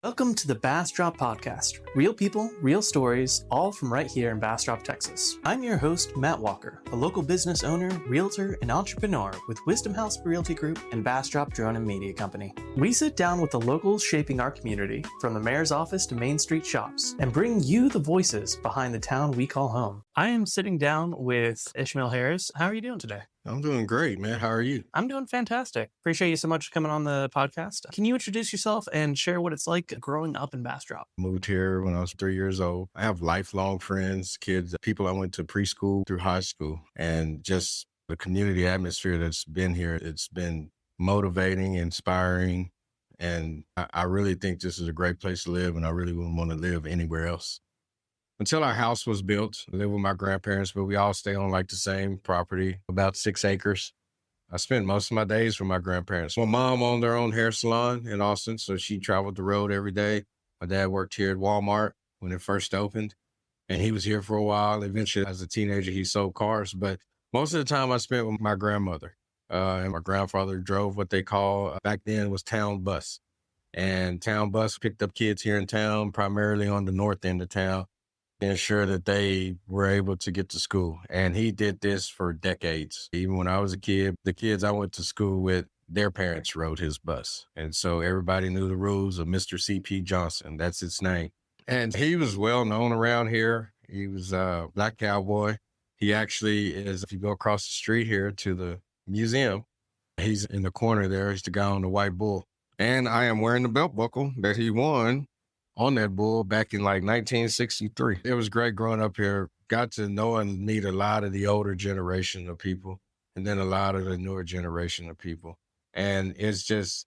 Welcome to the Bastrop Podcast. Real people, real stories, all from right here in Bastrop, Texas. I'm your host, Matt Walker, a local business owner, realtor, and entrepreneur with Wisdom House Realty Group and Bastrop Drone and Media Company. We sit down with the locals shaping our community, from the mayor's office to Main Street shops, and bring you the voices behind the town we call home. I am sitting down with Ishmael Harris. How are you doing today? I'm doing great, man. How are you? I'm doing fantastic. Appreciate you so much for coming on the podcast. Can you introduce yourself and share what it's like growing up in Bastrop? Moved here when I was 3 years old. I have lifelong friends, kids, people I went to preschool through high school, and just the community atmosphere that's been here. It's been motivating, inspiring, and I really think this is a great place to live, and I really wouldn't want to live anywhere else. Until our house was built, I lived with my grandparents, but we all stay on like the same property, about 6 acres. I spent most of my days with my grandparents. My mom owned her own hair salon in Austin, so she traveled the road every day. My dad worked here at Walmart when it first opened, and he was here for a while. Eventually, as a teenager, he sold cars, but most of the time I spent with my grandmother. And my grandfather drove what they call, back then was town bus. And town bus picked up kids here in town, primarily on the north end of town, ensure that they were able to get to school. And he did this for decades. Even when I was a kid, the kids I went to school with, their parents rode his bus. And so everybody knew the rules of Mr. C.P. Johnson. That's his name. And he was well known around here. He was a black cowboy. He actually is, if you go across the street here to the museum, he's in the corner there. He's the guy on the white bull. And I am wearing the belt buckle that he won on that bull back in like 1963. It was great growing up here. Got to know and meet a lot of the older generation of people, and then a lot of the newer generation of people. And it's just,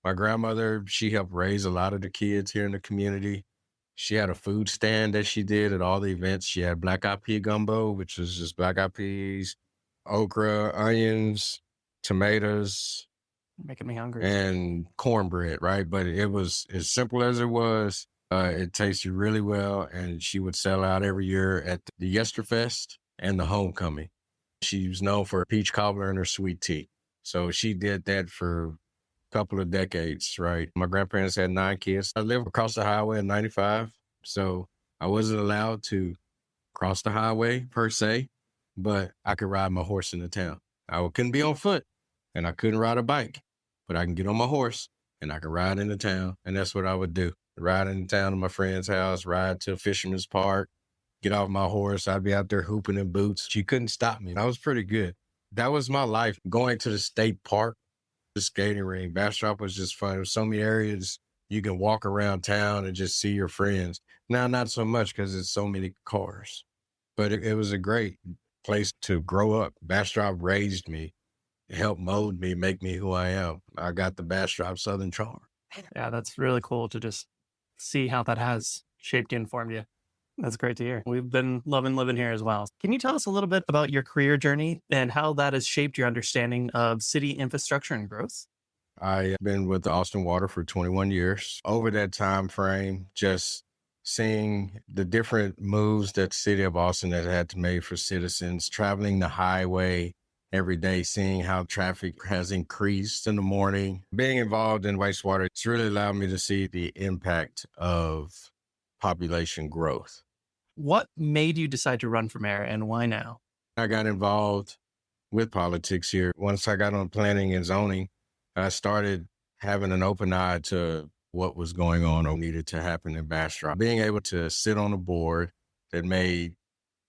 my grandmother, she helped raise a lot of the kids here in the community. She had a food stand that she did at all the events. She had black-eyed pea gumbo, which was just black-eyed peas, okra, onions, tomatoes, Making me hungry. and cornbread, right? But it was as simple as it was. It tasted really well, and she would sell out every year at the Yesterfest and the Homecoming. She was known for her peach cobbler and her sweet tea. So she did that for a couple of decades, right? My grandparents had 9 kids. I lived across the highway in 95, so I wasn't allowed to cross the highway per se, but I could ride my horse into town. I couldn't be on foot, and I couldn't ride a bike, but I can get on my horse and I can ride into town. And that's what I would do. Ride into town to my friend's house, ride to Fisherman's Park, get off my horse. I'd be out there hooping in boots. She couldn't stop me. That was pretty good. That was my life. Going to the state park, the skating ring. Bastrop was just fun. There's so many areas you can walk around town and just see your friends. Now, not so much because it's so many cars, but it was a great place to grow up. Bastrop raised me, helped mold me, make me who I am. I got the Bastrop Southern charm. Yeah, that's really cool to just see how that has shaped you and formed you. That's great to hear. We've been loving living here as well. Can you tell us a little bit about your career journey and how that has shaped your understanding of city infrastructure and growth? I've been with the Austin Water for 21 years. Over that time frame, just seeing the different moves that the city of Austin has had to make for citizens, traveling the highway every day, seeing how traffic has increased in the morning. Being involved in wastewater, it's really allowed me to see the impact of population growth. What made you decide to run for mayor and why now? I got involved with politics here. Once I got on planning and zoning, I started having an open eye to what was going on or needed to happen in Bastrop. Being able to sit on a board that made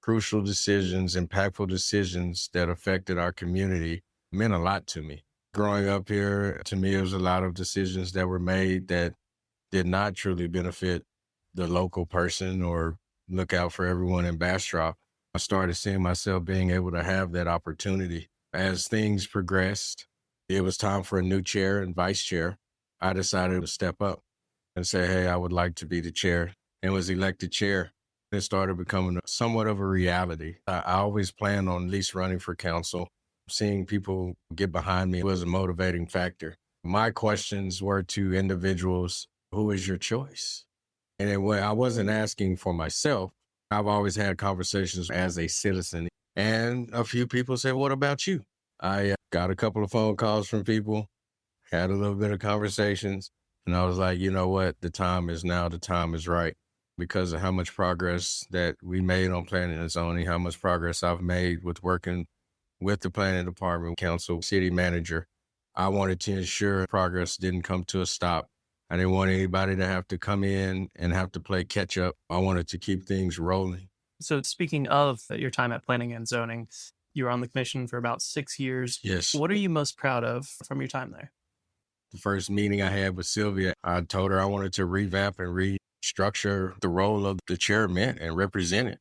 crucial decisions, impactful decisions that affected our community meant a lot to me. Growing up here, to me, it was a lot of decisions that were made that did not truly benefit the local person or look out for everyone in Bastrop. I started seeing myself being able to have that opportunity. As things progressed, it was time for a new chair and vice chair. I decided to step up and say, hey, I would like to be the chair, and was elected chair. It started becoming somewhat of a reality. I always planned on at least running for council. Seeing people get behind me was a motivating factor. My questions were to individuals, who is your choice? And I wasn't asking for myself. I've always had conversations as a citizen. And a few people said, what about you? I got a couple of phone calls from people, had a little bit of conversations, And I was like, you know what? The time is now. The time is right. Because of how much progress that we made on planning and zoning, how much progress I've made with working with the planning department, council, city manager. I wanted to ensure progress didn't come to a stop. I didn't want anybody to have to come in and have to play catch up. I wanted to keep things rolling. So speaking of your time at planning and zoning, you were on the commission for about 6 years. Yes. What are you most proud of from your time there? The first meeting I had with Sylvia, I told her I wanted to revamp and restructure the role of the chairman and represent it.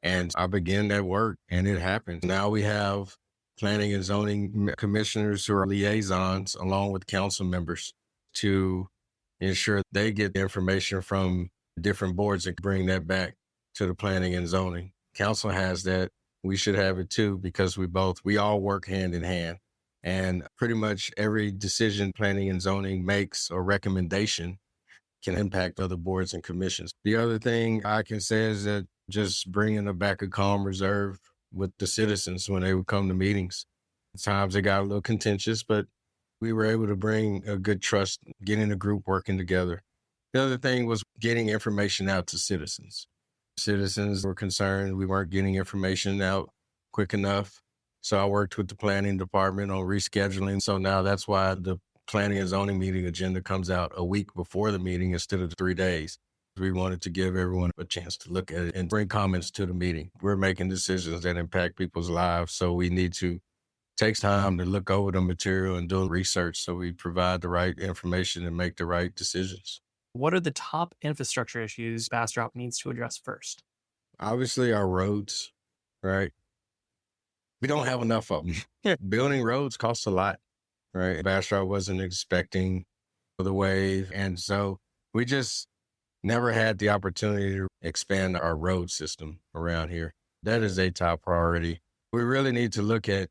And I began that work and it happened. Now we have planning and zoning commissioners who are liaisons along with council members to ensure they get the information from different boards and bring that back to the planning and zoning. Council has that. We should have it too, because we all work hand in hand. And pretty much every decision planning and zoning makes or recommendation can impact other boards and commissions. The other thing I can say is that just bringing back a calm reserve with the citizens when they would come to meetings. At times it got a little contentious, but we were able to bring a good trust, getting a group working together. The other thing was getting information out to citizens. Citizens were concerned we weren't getting information out quick enough. So I worked with the planning department on rescheduling. So now that's why the planning and zoning meeting agenda comes out a week before the meeting instead of 3 days. We wanted to give everyone a chance to look at it and bring comments to the meeting. We're making decisions that impact people's lives. So we need to take time to look over the material and do research so we provide the right information and make the right decisions. What are the top infrastructure issues Bastrop needs to address first? Obviously, our roads, right? We don't have enough of them. Building roads costs a lot, right? Bastrop wasn't expecting the wave. And so we just never had the opportunity to expand our road system around here. That is a top priority. We really need to look at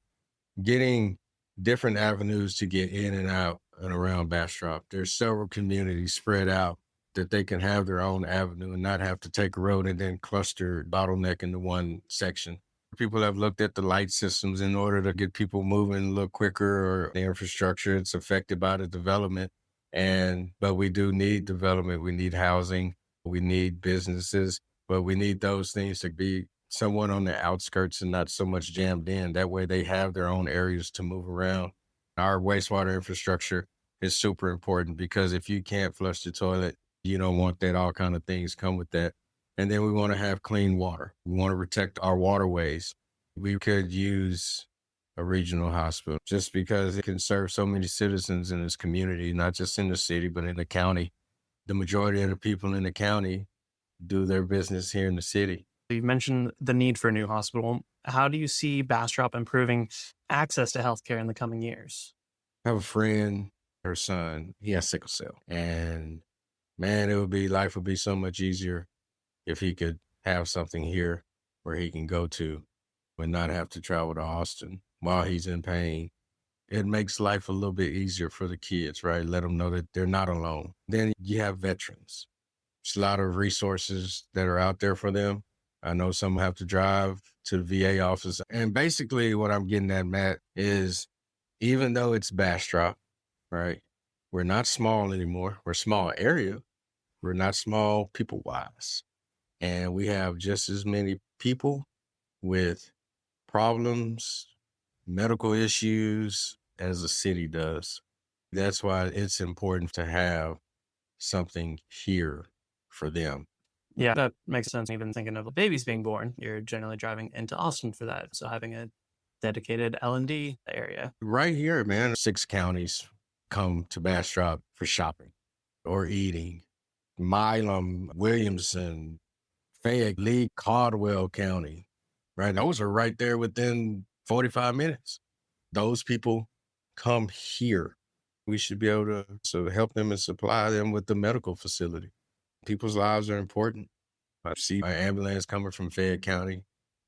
getting different avenues to get in and out and around Bastrop. There's several communities spread out that they can have their own avenue and not have to take a road and then cluster, bottleneck into one section. People have looked at the light systems in order to get people moving a little quicker, or the infrastructure it's affected by the development. But we do need development. We need housing. We need businesses, but we need those things to be somewhat on the outskirts and not so much jammed in. That way they have their own areas to move around. Our wastewater infrastructure is super important, because if you can't flush the toilet, you don't want that. All kind of things come with that. And then we want to have clean water. We want to protect our waterways. We could use a regional hospital just because it can serve so many citizens in this community, not just in the city, but in the county. The majority of the people in the county do their business here in the city. You mentioned the need for a new hospital. How do you see Bastrop improving access to healthcare in the coming years? I have a friend, her son, he has sickle cell. And man, life would be so much easier if he could have something here where he can go to and not have to travel to Austin while he's in pain. It makes life a little bit easier for the kids, right? Let them know that they're not alone. Then you have veterans. There's a lot of resources that are out there for them. I know some have to drive to the VA office. And basically what I'm getting at, Matt, is even though it's Bastrop, right? We're not small anymore. We're a small area. We're not small people-wise. And we have just as many people with problems, medical issues as the city does. That's why it's important to have something here for them. Yeah, that makes sense. Even thinking of babies being born, you're generally driving into Austin for that. So having a dedicated L&D area. Right here, man, 6 counties come to Bastrop for shopping or eating. Milam, Williamson, Fayette, Lee, Caldwell County, right? Those are right there within 45 minutes. Those people come here. We should be able to help them and supply them with the medical facility. People's lives are important. I see an ambulance coming from Fayette County,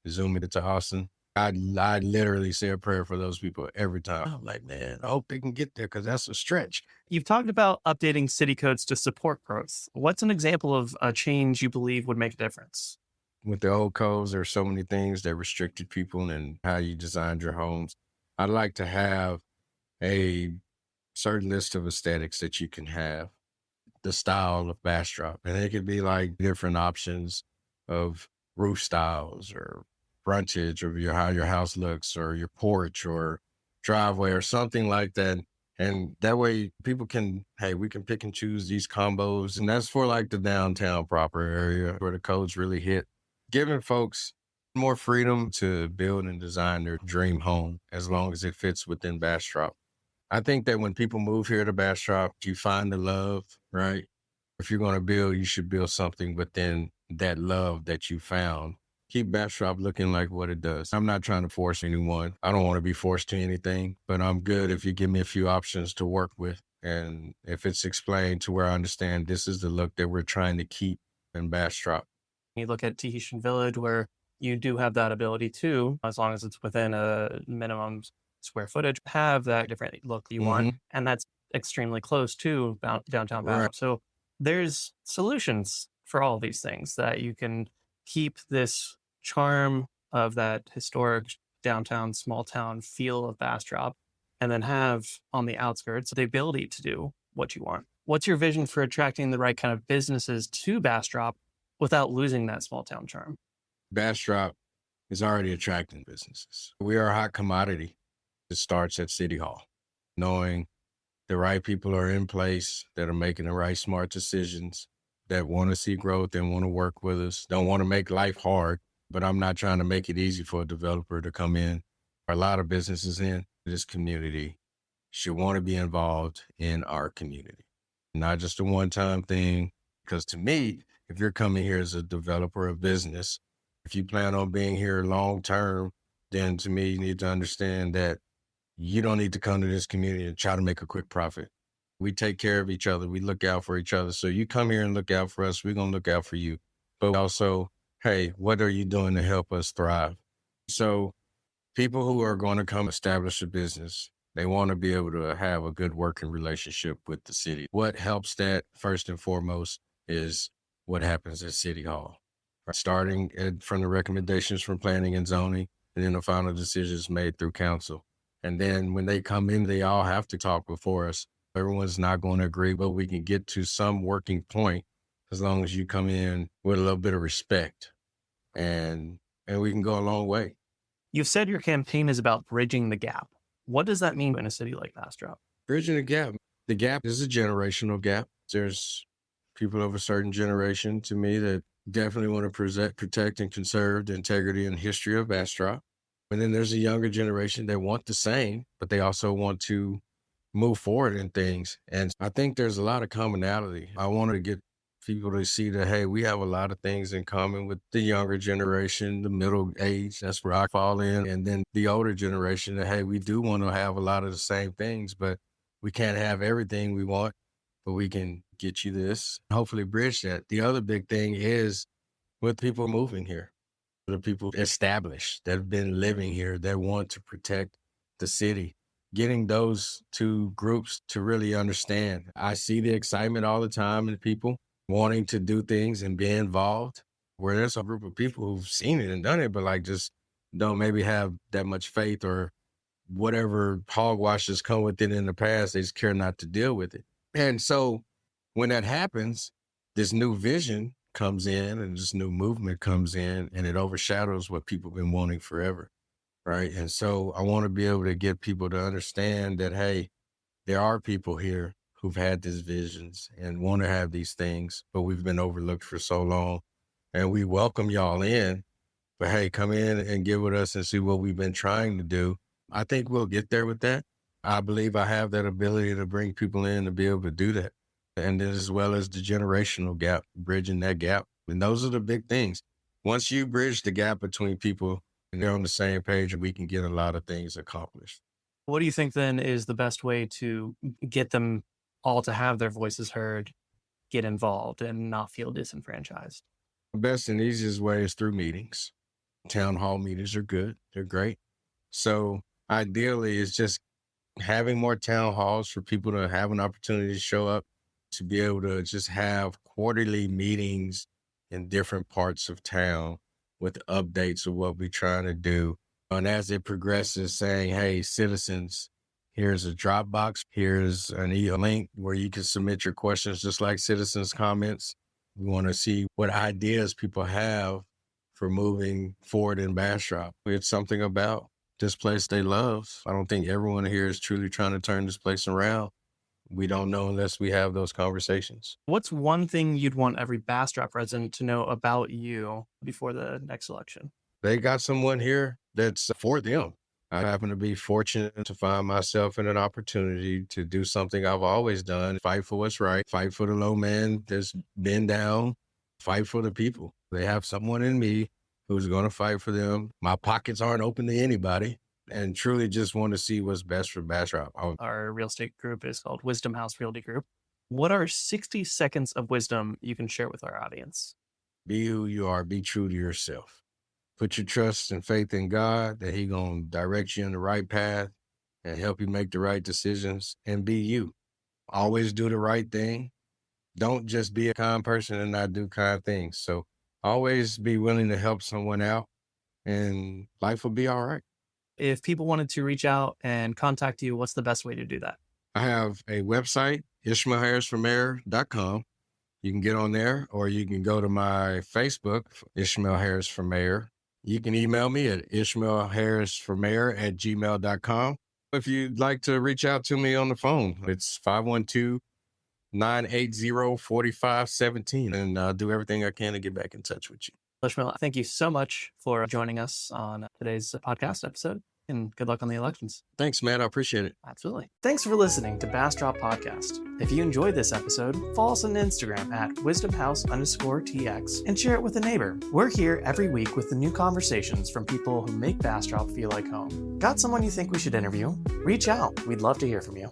zooming into Austin. I literally say a prayer for those people every time. I'm like, man, I hope they can get there, because that's a stretch. You've talked about updating city codes to support growth. What's an example of a change you believe would make a difference? With the old codes, there are so many things that restricted people and how you designed your homes. I'd like to have a certain list of aesthetics that you can have. the style of Bastrop. And it could be like different options of roof styles or frontage of how your house looks or your porch or driveway or something like that. And that way people can, hey, we can pick and choose these combos. And that's for like the downtown proper area where the codes really hit, giving folks more freedom to build and design their dream home as long as it fits within Bastrop. I think that when people move here to Bastrop, you find the love, right? If you're going to build, you should build something within that love that you found. Keep Bastrop looking like what it does. I'm not trying to force anyone. I don't want to be forced to anything, but I'm good if you give me a few options to work with. And if it's explained to where I understand this is the look that we're trying to keep in Bastrop. You look at Tahitian Village where you do have that ability to, as long as it's within a minimum square footage, have that different look you want. And that's extremely close to downtown Bastrop. Right. So there's solutions for all of these things that you can keep this charm of that historic downtown, small town feel of Bastrop, and then have on the outskirts the ability to do what you want. What's your vision for attracting the right kind of businesses to Bastrop without losing that small town charm? Bastrop is already attracting businesses. We are a hot commodity. It starts at City Hall, knowing the right people are in place that are making the right smart decisions, that want to see growth and want to work with us, don't want to make life hard, but I'm not trying to make it easy for a developer to come in. A lot of businesses in this community should want to be involved in our community, not just a one-time thing. Because to me, if you're coming here as a developer of business, if you plan on being here long-term, then to me, you need to understand that you don't need to come to this community and try to make a quick profit. We take care of each other. We look out for each other. So you come here and look out for us. We're going to look out for you. But also, hey, what are you doing to help us thrive? So people who are going to come establish a business, they want to be able to have a good working relationship with the city. What helps that first and foremost is what happens at City Hall, starting from the recommendations from planning and zoning, and then the final decisions made through council. And then when they come in, they all have to talk before us. Everyone's not going to agree, but we can get to some working point as long as you come in with a little bit of respect, and we can go a long way. You've said your campaign is about bridging the gap. What does that mean in a city like Bastrop? Bridging the gap. The gap is a generational gap. There's people of a certain generation to me that definitely want to protect and conserve the integrity and history of Bastrop. And then there's a younger generation that want the same, but they also want to move forward in things. And I think there's a lot of commonality. I want to get people to see that, hey, we have a lot of things in common with the younger generation, the middle age, that's where I fall in. And then the older generation that, hey, we do want to have a lot of the same things, but we can't have everything we want, but we can get you this, hopefully bridge that. The other big thing is with people moving here, the people established that have been living here, that want to protect the city, getting those two groups to really understand. I see the excitement all the time in people wanting to do things and be involved, where there's a group of people who've seen it and done it, but like just don't maybe have that much faith or whatever hogwash has come with it in the past, they just care not to deal with it. And so when that happens, this new vision comes in and this new movement comes in and it overshadows what people have been wanting forever, right? And so I want to be able to get people to understand that, hey, there are people here who've had these visions and want to have these things, but we've been overlooked for so long. And we welcome y'all in, but hey, come in and get with us and see what we've been trying to do. I think we'll get there with that. I believe I have that ability to bring people in to be able to do that. And then as well as the generational gap, bridging that gap. And those are the big things. Once you bridge the gap between people and they're on the same page, we can get a lot of things accomplished. What do you think then is the best way to get them all to have their voices heard, get involved, and not feel disenfranchised? The best and easiest way is through meetings. Town hall meetings are good. They're great. So ideally, it's just having more town halls for people to have an opportunity to show up, to be able to just have quarterly meetings in different parts of town with updates of what we're trying to do. And as it progresses, saying, hey, citizens, Here's a Dropbox. Here's a link where you can submit your questions just like citizens' comments. We want to see what ideas people have for moving forward in Bastrop. It's something about this place they love. I don't think everyone here is truly trying to turn this place around. We don't know unless we have those conversations. What's one thing you'd want every Bastrop resident to know about you before the next election? They got someone here that's for them. I happen to be fortunate to find myself in an opportunity to do something I've always done, fight for what's right, fight for the low man that's been down, fight for the people. They have someone in me who's going to fight for them. My pockets aren't open to anybody, and truly just want to see what's best for Bastrop. Our real estate group is called Wisdom House Realty Group. What are 60 seconds of wisdom you can share with our audience? Be who you are. Be true to yourself. Put your trust and faith in God that He going to direct you in the right path and help you make the right decisions, and be you. Always do the right thing. Don't just be a kind person and not do kind things. So always be willing to help someone out, and life will be all right. If people wanted to reach out and contact you, what's the best way to do that? I have a website, Ishmaelharrisformayor.com. You can get on there, or you can go to my Facebook, Ishmael Harris for Mayor. You can email me at ishmaelharrisformayor@gmail.com. If you'd like to reach out to me on the phone, it's 512-980-4517, and I'll do everything I can to get back in touch with you. Ishmael, thank you so much for joining us on today's podcast episode, and good luck on the elections. Thanks, Matt. I appreciate it. Absolutely. Thanks for listening to Bastrop Podcast. If you enjoyed this episode, follow us on Instagram at wisdomhouse_TX and share it with a neighbor. We're here every week with the new conversations from people who make Bastrop feel like home. Got someone you think we should interview? Reach out. We'd love to hear from you.